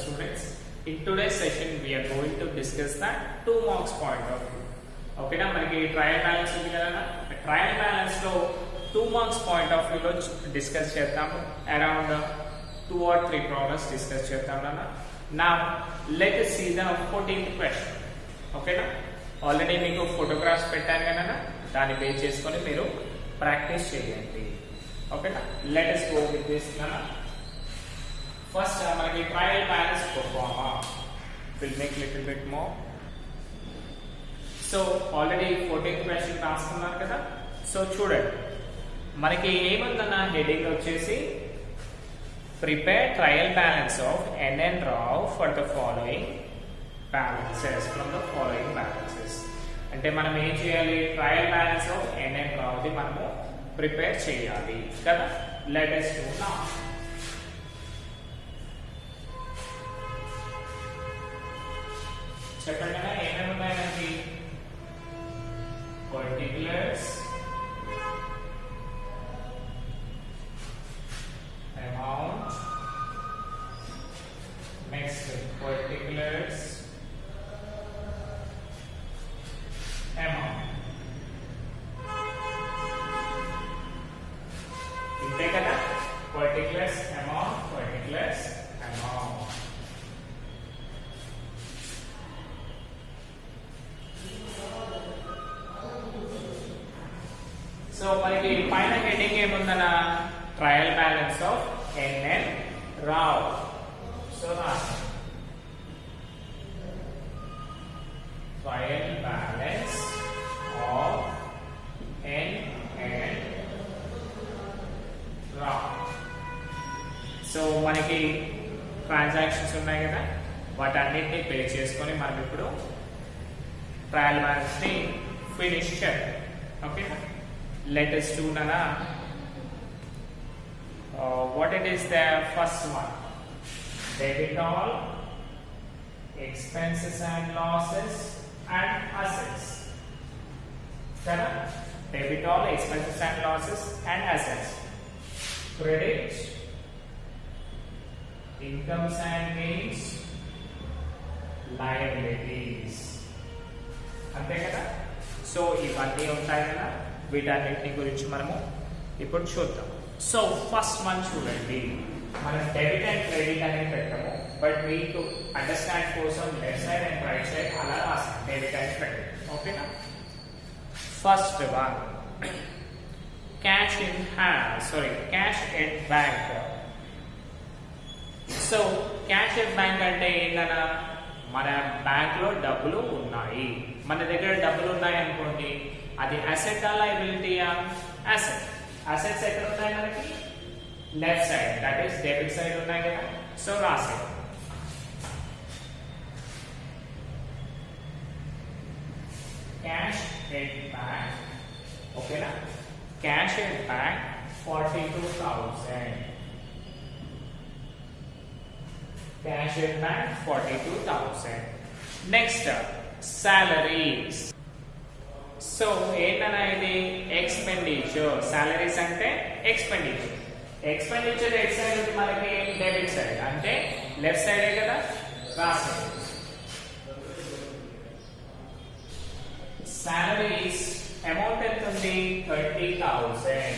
students. In today's session, we are going to discuss that 2 marks point of view. Okay, na manaki trial balance undi kada na trial balance lo 2 marks point of view lo discuss chedam around 2 or 3 problems discuss chedam na. Now let us see the 14th question. Okay na already meeku photographs pettanu kada na dani base cheskoni meeru practice cheyandi. Okay na let us go with this na. First మనకి trial balance performer will make little bit more. So already 14th question రాసుకున్నారు కదా. So చూడండి మనకి ఏముందన్న heading వచ్చేసి prepare trial balance of n and rao for the following balances from the following balances. అంటే మనం ఏం చేయాలి trial balance of n and rao the మనము ప్రిపేర్ చేయాలి కదా. let us do now. చెప్పండి కదా ఏమేమి ఉన్నాయండి particulars amount next particulars amount ఇంతే కదా particulars amount particulars amount. So మనకి పైన హెడింగ్ ఏముందన్న trial balance of n and rao. So రాస్తాం trial balance of n and rao. So మనకి ట్రాన్సాక్షన్స్ ఉన్నాయి కదా వాటన్నిటిని పే చేసుకొని మనం ఇప్పుడు ట్రయల్ బ్యాలెన్స్ ని ఫినిష్ చేద్దాం. Okay let us do nana what it is the first one debit all expenses and losses and assets kada debit all expenses and losses and assets credit incomes and gains liabilities ante kada. so ivanni untayi kada వీటన్నిటిని గురించి మనము ఇప్పుడు చూద్దాం. So first one చూడండి మనం debit and credit అనేది పెట్టాము but మీకు అండర్స్టాండ్ కోసం left side and right side అలా రాస్తాం డెబిట్ అండ్ క్రెడిట్. ఓకేనా first one cash in hand cash at bank. So cash at bank అంటే ఏంటన్నా మన బ్యాంక్ లో డబ్బులు ఉన్నాయి. మన దగ్గర డబ్బులు ఉన్నాయి అనుకోండి అది అసెట్ ఆ లయబిలిటీయా అసెట్. అసెట్స్ ఎక్కడ ఉన్నాయి మనకి left side that is debit side ఉన్నాయి కదా. సో రాసే క్యాష్ ఎట్ బ్యాంక్. ఓకేనా cash at bank 42,000. Cash at bank 42,000. Next salaries. So ఏంటన్నా ఇది ఎక్స్పెండిచర్. సాలరీస్ అంటే ఎక్స్పెండిచర్. ఎక్స్పెండిచర్ ఎట్ సైడ్ ఉంది మనకి డెబిట్ సైడ్ అంటే లెఫ్ట్ సైడే కదా రాసారు. సాలరీస్ అమౌంట్ ఎంత ఉంది 30,000.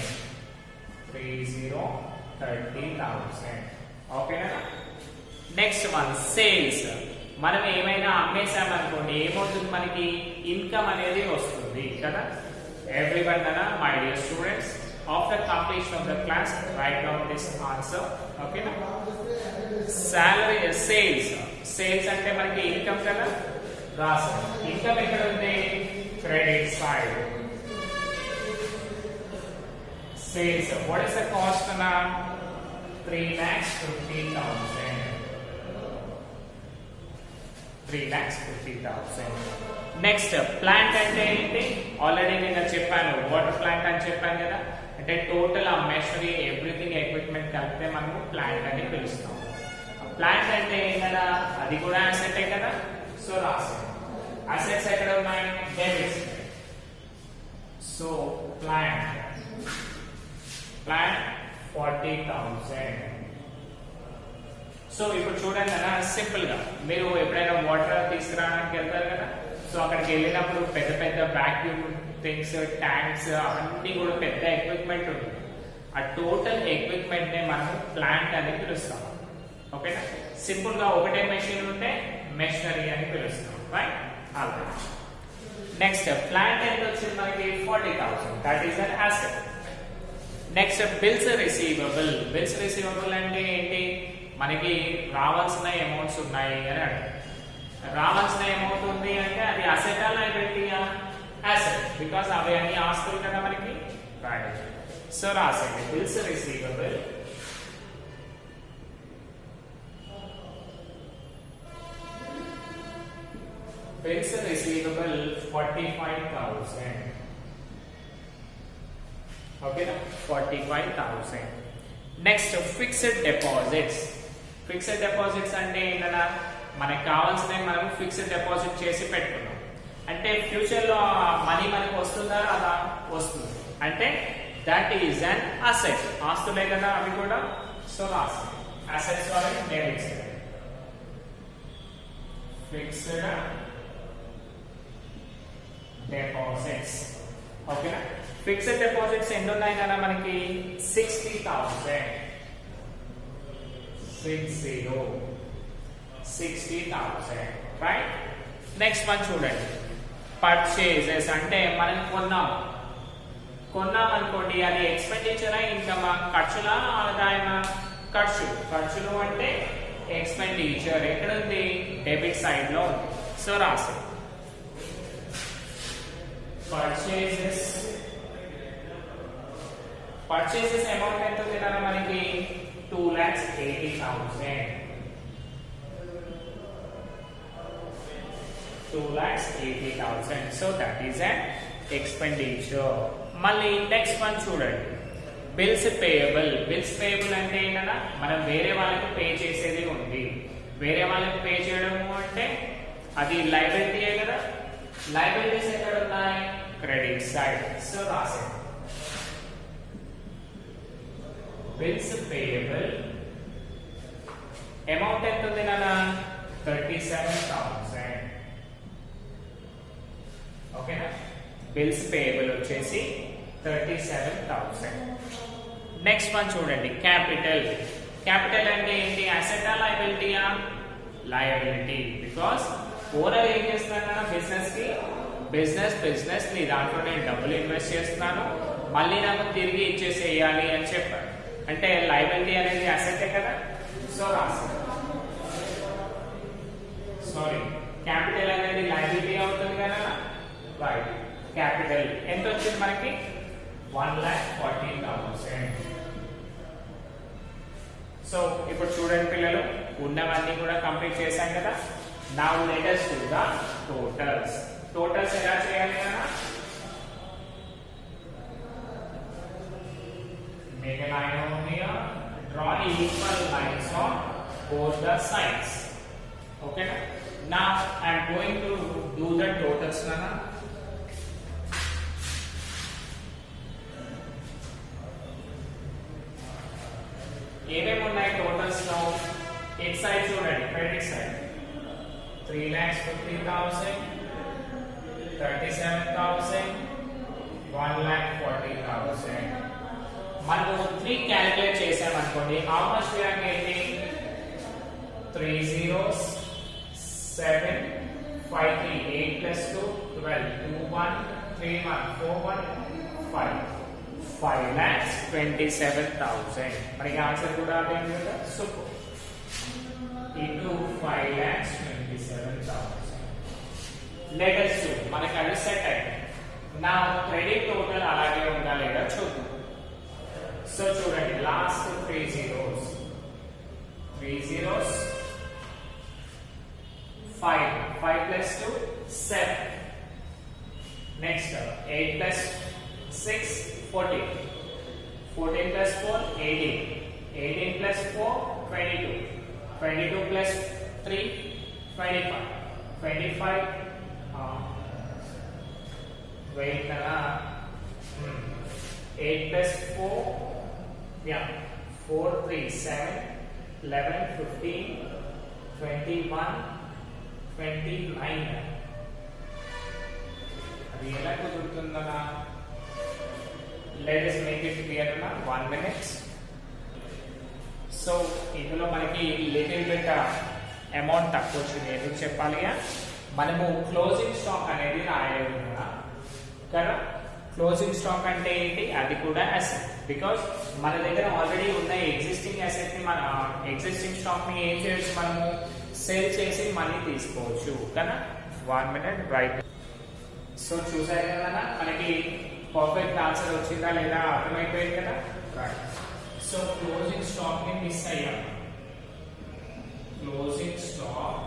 30,000. ఓకేనా. Next one sales. మనం ఏమైనా అమ్మేసామనుకోండి ఏమవుతుంది మనకి ఇన్కమ్ అనేది వస్తుంది కదా. ఎవ్రీవన్ అన్న my dear students after completion of the class right down this answer. ఓకేనా సాలరీ సేల్స్. సేల్స్ అంటే మనకి ఇన్కమ్ కదా రాసాం. ఇన్కమ్ ఎక్కడ ఉంది credit side. Sales what is the cost అన్న 3,50,000. 3,50,000. నెక్స్ట్ ప్లాంట్ అంటే ఏంటి ఆల్రెడీ నేను చెప్పాను వాటర్ ప్లాంట్ అని చెప్పాను కదా. అంటే టోటల్ ఆ మెషినరీ ఎవ్రీథింగ్ ఎక్విప్మెంట్ కలిపితే మనము ప్లాంట్ అని పిలుస్తాం. ప్లాంట్ అంటే ఏంటన్నా అది కూడా అసెటే కదా. సో రాసే అసెట్స్ ఎక్కడ ఉన్నాయి డెబిట్. So plant 40,000. సో ఇప్పుడు చూడండి అన్న, సింపుల్ గా మీరు ఎప్పుడైనా వాటర్ తీసుకురావడానికి వెళ్తారు కదా, సో అక్కడికి వెళ్ళినప్పుడు పెద్ద పెద్ద వాక్యూమ్ థింగ్స్, ట్యాంక్స్, అవన్నీ కూడా పెద్ద ఎక్విప్మెంట్ ఉంటుంది. ఆ టోటల్ ఎక్విప్మెంట్ నే మనం ప్లాంట్ అని పిలుస్తాం. ఓకేనా, సింపుల్ గా ఒకటే మెషిన్ ఉంటే మెషినరీ అని పిలుస్తాం. రైట్, నెక్స్ట్ ప్లాంట్ ఎంత వచ్చింది మనకి 40,000, that is an asset. Next bills receivable. Bills receivable అంటే ఏంటి, మనకి రావాల్సిన అమౌంట్స్ ఉన్నాయి అని అంటారు. రావాల్సిన అమౌంట్ ఉంది అంటే అది అసెటా లయబిలిటీయా? అసెట్, బికాస్ అవి అన్ని ఆస్తులు కదా మనకి. రైట్, సో రాసండి bills receivable bills receivable 45,000. Okay, 45,000. Next, fixed deposits. Fixed deposits అంటే ఏంటన్నా, మనకు కావాల్సినవి మనం ఫిక్స్డ్ డిపాజిట్ చేసి పెట్టుకున్నాం అంటే ఫ్యూచర్ లో మనీ మనకు వస్తుందా? అలా వస్తుంది అంటే దట్ ఈజ్ అన్ అసెట్. ఆస్తులే కదా అవి కూడా. సో రాసి అసెట్స్ వాళ్ళకి డెబిట్ సైడ్, ఫిక్స్డ్ deposits. ఓకేనా, ఫిక్స్డ్ డిపాజిట్స్ ఎన్ని ఉన్నాయి కదా మనకి? 60,000. 60,000. రైట్, నెక్స్ట్ వన్ చూడండి, పర్చేజెస్. అంటే మనం కొన్నాం అనుకోండి, అది ఎక్స్పెండిచరా ఇన్కమా? ఖర్చులా ఆదాయమా? ఖర్చులు అంటే ఎక్స్పెండిచర్ ఎక్కడ ఉంది? డెబిట్ సైడ్ లో. సో రాసి purchases అమౌంట్ ఎంత తినాలి మనకి? 2,80,000. 2,80,000. So that is an expenditure. మళ్ళీ నెక్స్ట్ వన్ చూడండి, బిల్స్ పేయబుల్. బిల్స్ పేయబుల్ అంటే ఏంటన్నా, మనం వేరే వాళ్ళకి పే చేసేది ఉంది. వేరే వాళ్ళకి పే చేయడము అంటే అది లయబిలిటీయే కదా. లయబిలిటీస్ ఎక్కడ ఉన్నాయి? Credit side. సో రాసే బిల్స్ పేయబుల్ అమౌంట్ ఎంత ఉంది నాన్న? 37,000. ఓకేనా, బిల్స్ పేయబుల్ వచ్చేసి 37,000. నెక్స్ట్ వన్ చూడండి, క్యాపిటల్. క్యాపిటల్ అంటే ఏంటి? అసెటా లయబిలిటీయా? లయబిలిటీ, బికాస్ ఓనర్ ఏం చేస్తున్నాను బిజినెస్ కి, బిజినెస్ ని దాంట్లో నేను డబ్బులు ఇన్వెస్ట్ చేస్తున్నాను, మళ్ళీ నాకు తిరిగి ఇచ్చేసేయాలి అని చెప్పారు. అంటే లయబిలిటీ అనేది అసెటే కదా. సో సారీ, క్యాపిటల్ అనేది లయబిలిటీ అవుతుంది కదా. రైట్, క్యాపిటల్ ఎంత వచ్చింది మనకి? 1,40,000. సో ఇప్పుడు చూడండి పిల్లలు, ఉన్నవన్నీ కూడా కంప్లీట్ చేశాం కదా. Now let us do the totals. Totals ఎలా చేయాలి కదా? Make a line over here. Draw equal lines on both the sides. Okay. Now I am going to do the totals now. ఏమేమి ఉన్నాయి టోటల్స్ లో? At side చూడండి, credit side 3,50,000, 37,000, 1,40,000. మనం 3 calculate చేసామనుకోండి, how much we are getting? 3 zeros, 7, 5, 3, 8 plus 2, 12, 2, 1, 3, 1, 4, 1, 5. 5,27,000. మనకి answer కూడా అదే కదా. Super. into 5,27,000. Let us do. మనకి అది సెట్ అయింది. నా క్రెడిట్ టోటల్ అలాగే ఉందా లేదా చూద్దాం. సో చూడండి, last 3 zeros, 5 plus 2 7. Next 8 plus 6 14, 14 plus 4 18, 18 plus 4 22, 22 plus 3 25, 25 wait 8 plus 4 4 3 7 11, 15, 21, 29. అది ఎలా కుదురుతుందనా? Let us make it clear na 1 minute. So ఇందులో మనకి లిటిల్ బిట్ అమౌంట్ తక్కువ వచ్చింది. ఎందుకు చెప్పాలిగా, మనము క్లోజింగ్ స్టాక్ అనేది రాయలేదు కదా. క్లోజింగ్ స్టాక్ అంటే ఏంటి? అది కూడా అసెట్. బికాస్ మన దగ్గర ఆల్రెడీ ఉన్న ఎగ్జిస్టింగ్ అసెట్ ని, మన ఎగ్జిస్టింగ్ స్టాక్ ని ఏం చేయొచ్చు, మనము సేల్ చేసి మనీ తీసుకోవచ్చు కదా. 1 minute రైట్. సో చూసారు కదా, మనకి పర్ఫెక్ట్ ఆన్సర్ వచ్చిందా లేదా అర్థమైపోయింది కదా. రైట్. సో క్లోజింగ్ స్టాక్ ని మిస్ అయ్యాం. క్లోజింగ్ స్టాక్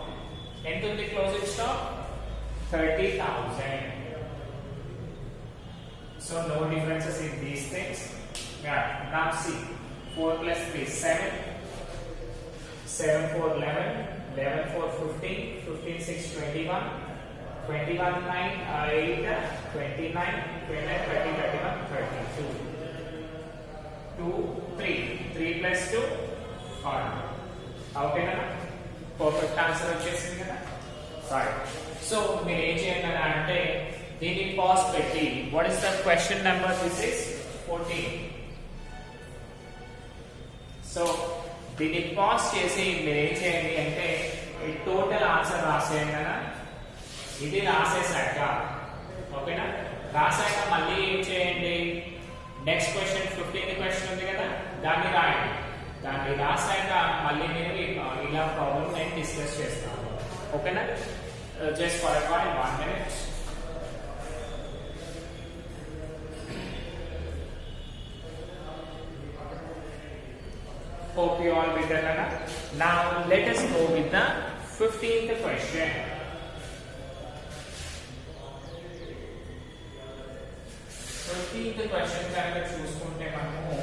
ఎంత ఉంది? Closing stock 30,000. So no differences in these things. Yeah. Now see, 4 plus 3 7, 7 4 11, 11 4 15, 15 6 21, 21 9 8 29, 29 30 31 32, 2 3 3 plus 2 1. Okay na? Perfect answer వచ్చేసింది కదా. Right. So మీరు ఏం చేయాలి అంటే దీన్ని పాస్ పెట్టి, what is the question number? This is 14. So దీన్ని పాస్ చేసి మీరు ఏం చేయండి అంటే ఈ టోటల్ ఆన్సర్ రాసేయండి కదా. ఇది రాసేసాక, ఓకేనా, రాసాక మళ్ళీ ఏం చేయండి, నెక్స్ట్ క్వశ్చన్ 15th క్వశ్చన్ ఉంది కదా, దాన్ని రాయండి. దాన్ని రాసాక మళ్ళీ నేను ఇలా ప్రాబ్లం నేను డిస్కస్ చేస్తాను. ఓకేనా. Just for a while, 1 minute. Hope you all with that. Now let us go with the 15th question. 15th question కనుక చూసుకుంటే మనము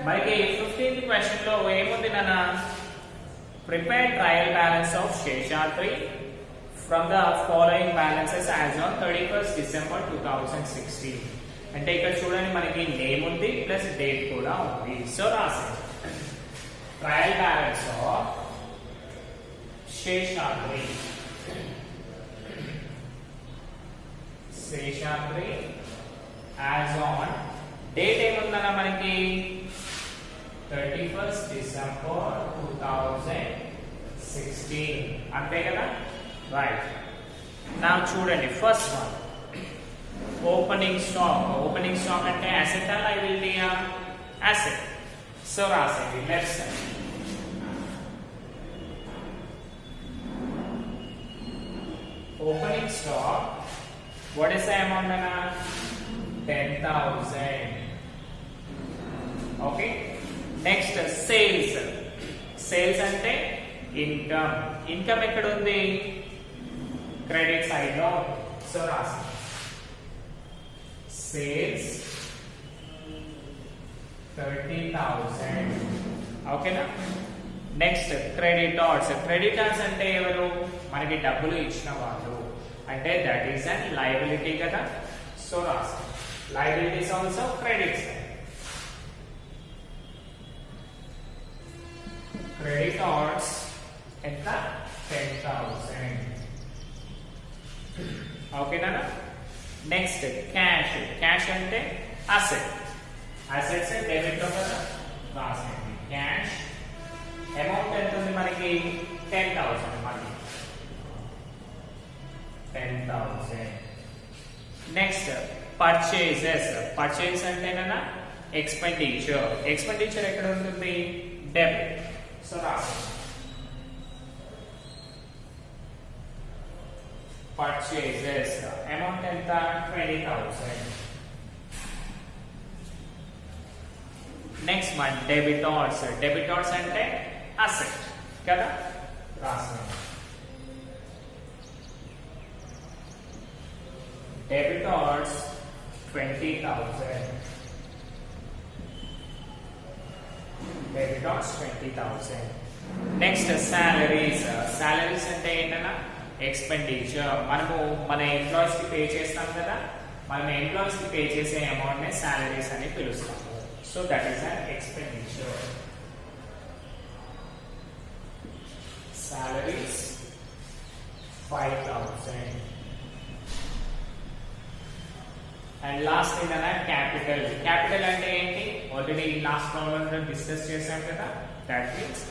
మనకి 15th క్వశ్చన్ లో ఏముంది నాన్న, prepare trial balance of Seshadri from the following balances as on 31st December 2016. అంటే ఇక్కడ చూడండి మనకి నేమ్ ఉంది ప్లస్ డేట్ కూడా ఉంది. సో రాసేది trial balance of Seshadri as on date ఏముందన్నా మనకి 31st December 2016 అంతే కదా. రైట్. నా చూడండి first one opening stock. Opening stock అంటే అసెట్ ఆ లయబిలిటీయా? అసెట్. సో రాసేది left side opening stock. What is the amount అన్నా? 10,000. ఓకే. Next sales. సేల్స్ అంటే ఇన్కమ్. ఇన్కమ్ ఎక్కడ ఉంది? క్రెడిట్ సైడ్ లో. సో రాసి సేల్స్ 30,000. ఓకేనా. Next creditors. క్రెడిటార్స్ అంటే ఎవరు? మనకి డబ్బులు ఇచ్చిన వాళ్ళు. అంటే దట్ ఈస్ అన్ లయబిలిటీ కదా. సో రాసి liabilities also credit side. Creditors ఎంత? 10,000. ఓకే నాన్న. Next cash. క్యాష్ అంటే అసెట్. అసెట్స్ డెబిట్ లో కదా రాసేయండి క్యాష్. అమౌంట్ ఎంత ఉంది మనకి? 10,000. మళ్ళీ 10,000. Next purchases. పర్చేజ్ అంటేనా ఎక్స్పెండిచర్. ఎక్స్పెండిచర్ ఎక్కడ ఉంటుంది? డెబిట్. సో రాసి పర్చేజెస్ అమౌంట్ ఎంత? 20,000. Next one debtors. డెబిటార్స్ అంటే అసెట్ కదా, రాస్తాం. Debtors 20,000. Debtors 20,000. Next salaries. Salaries అంటే ఏంటన్నా ఎక్స్పెండిచర్. మనము మన ఎంప్లాయీస్ కి పే చేస్తాం కదా, మనం ఎంప్లాయీస్ కి పే చేసే అమౌంట్ నే సాలరీస్ అని పిలుస్తాము. So that is an expenditure. Salaries 5,000. And last ఏంటన్నా క్యాపిటల్. క్యాపిటల్ అంటే ఏంటి, ఆల్రెడీ లాస్ట్ ప్రాబ్లమ్ లో డిస్కస్ చేశాం కదా, దట్ మీన్స్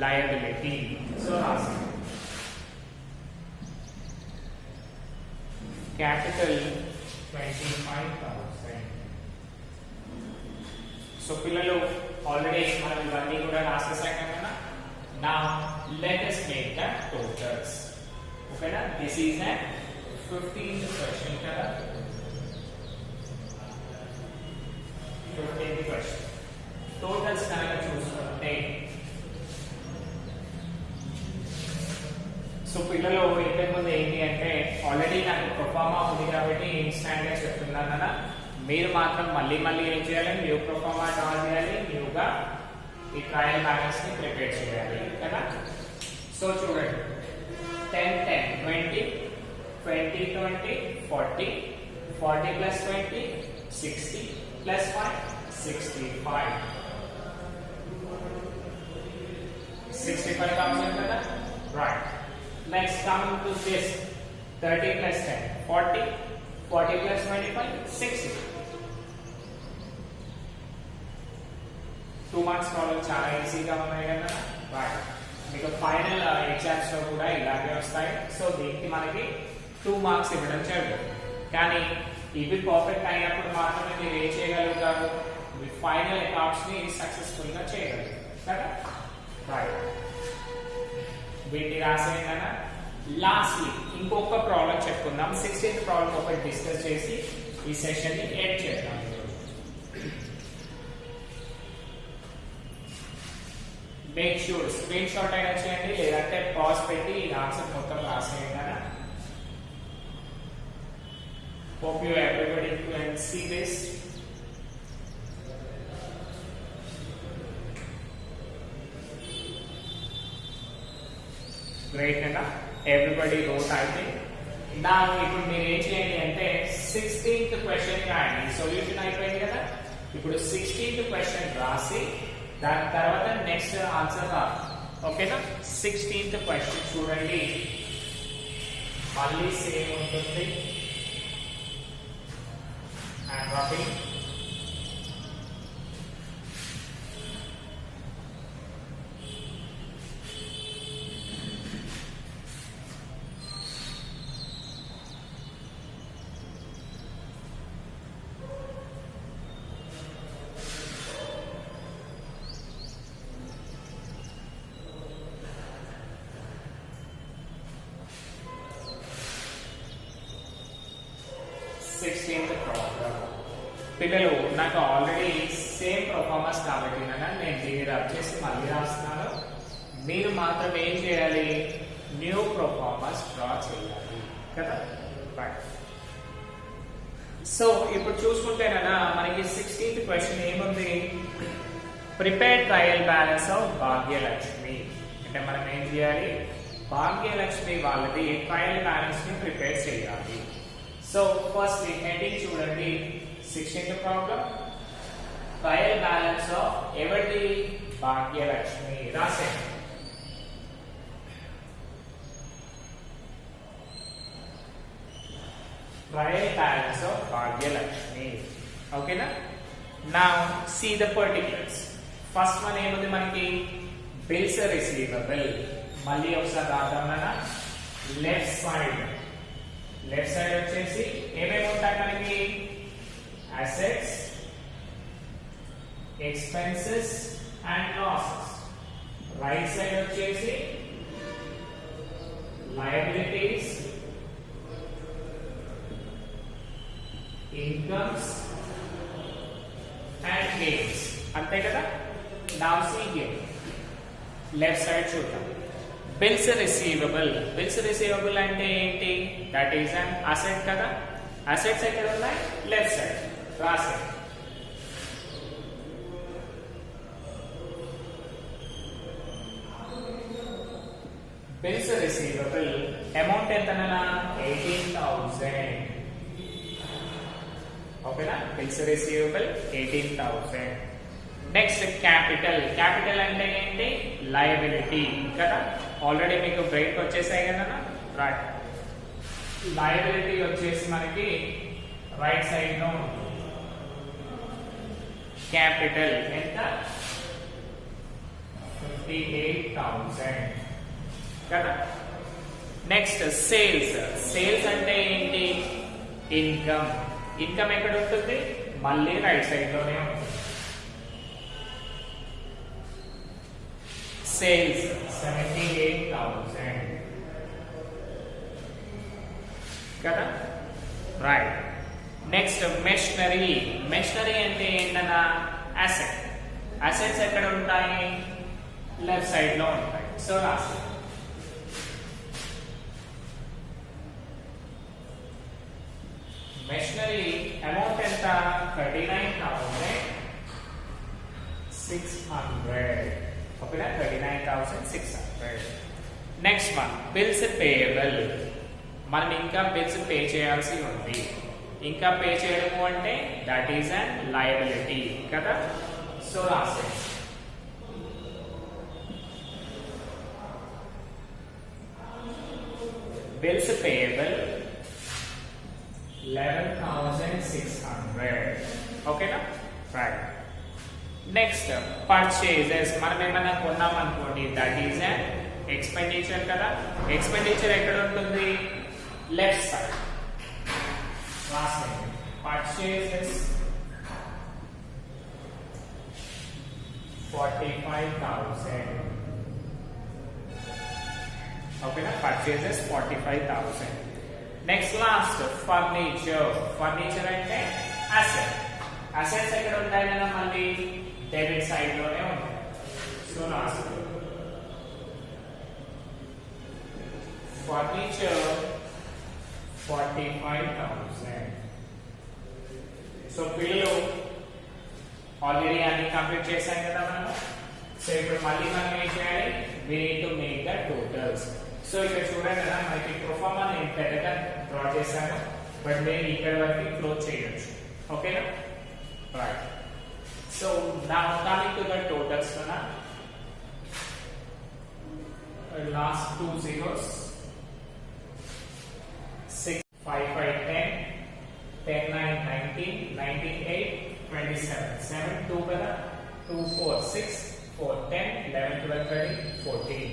లయబిలిటీ. సో రాస్తాం capital 25,000. సో పిల్లలు ఆల్రెడీ మనం ఇవన్నీ కూడా రాసేసాం కదా. నా let us make the totals. ఓకేనా, this is an 15th question కదా, 15th question. టోటల్స్ కనుక చూసుకుంటే సో పిల్లలు ఇంతకుముందు ఏంటి అంటే ఆల్రెడీ నాకు ప్రొఫార్మా ఉంది కాబట్టి ఇన్స్టాంట్ గా చెప్తున్నాను కదా, మీరు మాత్రం మళ్ళీ మళ్ళీ ఏం చేయాలి, న్యూ ప్రొఫార్మా డ్రా చేయాలి, న్యూగా ఈ ట్రయల్ బ్యాలెన్స్ ని ప్రిపేర్ చేయాలి కదా. సో చూడండి 10 10 20 20 20 40 40 plus 20 60 plus 5 65 65,000 కదా, right. Next coming to this 30 plus 10 40 40 plus 25 60. 2 marks problem చాలా ఈజీగా ఉన్నాయి కదా, right. మీకు ఫైనల్ ఎగ్జామ్స్ లో కూడా ఇలాగే వస్తాయి. సో దీనికి మనకి 2 మార్క్స్ ఇవ్వడం జరుగుతుంది. కానీ ఇవి పర్ఫెక్ట్ అయినప్పుడు మాత్రమే మీరు ఏం చేయగలుగుతారు, మీ ఫైనల్ అకౌంట్స్ ని సక్సెస్ఫుల్ గా చేయగలుగుతారు కదా, రైట్. వీటిని రాసేయనా. లాస్ట్లీ ఇంకొక ప్రాబ్లం చెప్పుకుందాం. 16th ప్రాబ్లం ఒకటి డిస్కస్ చేసి ఈ సెషన్ ని ఎండ్ చేద్దాం. మేక్ షూర్ స్క్రీన్ షాట్ అయినా చేయండి, లేదంటే పాజ్ పెట్టి ఈ ఆన్సర్ మొత్తం రాసేయండి కదా. Hope you everybody can see this. Great enough. Everybody wrote, I think. Now ఇప్పుడు మీరు ఏం చేయండి అంటే 16th క్వశ్చన్ రాయండి. సొల్యూషన్ అయిపోయింది కదా, ఇప్పుడు 16th క్వశ్చన్ రాసి దాని తర్వాత నెక్స్ట్ ఆన్సర్ రాదు. ఓకేనా. 16th క్వశ్చన్ చూడండి, మళ్ళీ సేమ్ ఉంటుంది. And rubbing. పిల్లలు నాకు ఆల్రెడీ సేమ్ పర్ఫార్మెన్స్ కాబట్టి నేను దీన్ని రబ్ చేసి మళ్ళీ రాస్తున్నాను. మీరు మాత్రం ఏం చేయాలి, న్యూ పర్ఫార్మెన్స్ డ్రా చేయాలి కదా, రైట్. సో ఇప్పుడు చూసుకుంటేనా మనకి 16th క్వశ్చన్ ఏముంది, prepare trial balance of Bhagyalakshmi. అంటే మనం ఏం చేయాలి, భాగ్యలక్ష్మి వాళ్ళది ట్రయల్ బ్యాలెన్స్ ని ప్రిపేర్ చేయాలి. సో ఫస్ట్ హెడింగ్ చూడండి, 16th problem, trial balance of ఎవరిది, భాగ్యలక్ష్మి. రాసేయండి. Trial balance of Bhagyalakshmi. ఓకేనా. Now see the particulars. First one ఏముంది మనకి, బిల్స్ రిసీవబుల్. మళ్ళీ ఒకసారి రాద్దాం కదా. లెఫ్ట్ సైడ్ వచ్చేసి ఏమేమి ఉంటాయి మనకి, assets, expenses and losses. Right side వచ్చేసి లయబిలిటీస్, ఇన్కమ్స్ అండ్ గెయిన్స్. అంతే కదా. Now see here left side చూద్దాం. బిల్స్ రిసీవబుల్ అంటే ఏంటి? దట్ ఈస్ అన్ అసెట్ కదా. అసెట్స్ ఎక్కడ ఉన్నాయి? లెఫ్ట్ సైడ్ రాసేయండి. బిల్స్ రిసీవబుల్ అమౌంట్ ఎంతనా? 18,000. ఓకేనా. Bills receivable 18,000. నెక్స్ట్ క్యాపిటల్ అంటే ఏంటి? లయబిలిటీ కదా. ఆల్రెడీ మీకు బ్రేక్ వచ్చేసాయి కదా. రైట్. లయబిలిటీ వచ్చేసి మనకి రైట్ సైడ్ లో క్యాపిటల్ ఎంత? 58,000 కదా. నెక్స్ట్ సేల్స్ అంటే ఏంటి? ఇన్కమ్ ఎక్కడ ఉంటుంది? మళ్ళీ రైట్ సైడ్ లోనే ఉంటుంది. సేల్స్ 78,000 కదా. రైట్. నెక్స్ట్ మెషినరీ అంటే ఏంటన్నా? అసెట్స్ ఎక్కడ ఉంటాయి? లెఫ్ట్ సైడ్ లో ఉంటాయి. సో రాసి మెషినరీ అమౌంట్ ఎంత? 39,600. ఓకేనా. 39,600. Next one bills payable. మనం ఇంకా బిల్స్ పే చేయాల్సి ఉంది. ఇంకా పే చేయడము అంటే దట్ ఈస్ అన్ లయబిలిటీ కదా. సో రాసే బిల్స్ పేయబుల్ 11,600. ఓకేనా. రైట్. Next purchases. మనం ఏమైనా కొన్నాం అనుకోండి, దట్ ఈస్ అన్ ఎక్స్పెండిచర్ కదా. ఎక్స్పెండిచర్ ఎక్కడ ఉంటుంది? Left side. పర్చేజెస్ 45,000. ఓకేనా. పర్చేజెస్ 45,000. నెక్స్ట్ లాస్ట్ ఫర్నిచర్ అంటే అసెట్స్ ఎక్కడ ఉంటాయి కదా? మళ్ళీ డెబిట్ సైడ్ లోనే ఉంటాయి. So last furniture 45,000. సో పిల్లలు ఆల్రెడీ అన్ని కంప్లీట్ చేశాం కదా మనము. సో ఇప్పుడు మళ్ళీ మనం ఏం చేయాలి? we need to make the totals. So ఇక్కడ చూడండి కదా, మనకి ప్రొఫార్మా నేను పెద్దగా డ్రా చేశాను, బట్ నేను ఇక్కడ వరకు క్లోజ్ చేయొచ్చు. ఓకేనా. Right. So now coming to the totals కదా. Last two zeros 6 5 5 10 10 9 19 19 8 27 7 2 కదా. 2 4 6 4 10 11 12 13 14.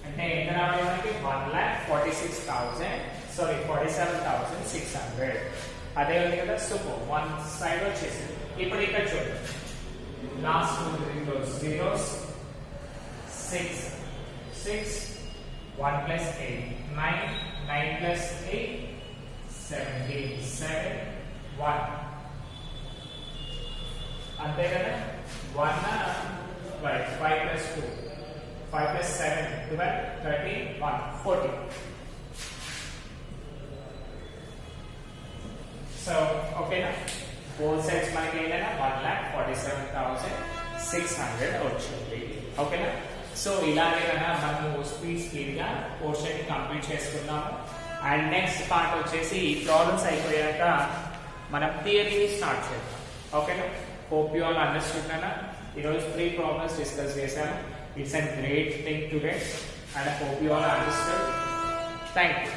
అంటే ఎంత రావాలి మనకి? 47,600. అదే ఉంది కదా. సూపర్. వన్ సైడ్ వచ్చేసింది. ఇప్పుడు ఇక్కడ చూడండి, last two zeros 6 6 1 plus 8 9 9 plus 8 17 7 1. అంతే కదా. 1 right 5 plus 2 5 plus 7 12 13 1 14. సో ఓకేనా. బోత్ సైడ్స్ మనకి ఏంటంటే 1,47,600 వచ్చింది. ఓకేనా. సో ఇలాగే కన్నా మనము స్పీడ్ గా పోర్షన్ కంప్లీట్ చేసుకున్నాము. అండ్ నెక్స్ట్ పార్ట్ వచ్చేసి ఈ ప్రాబ్లమ్స్ అయిపోయాక మనం థియరీని స్టార్ట్ చేద్దాం. ఓకేనా. హోప్ యూ ఆల్ అండర్స్టూడ్ అన్న. ఈరోజు 3 ప్రాబ్లమ్స్ డిస్కస్ చేశాను. It's a great thing today and hope you all understood. Thank you.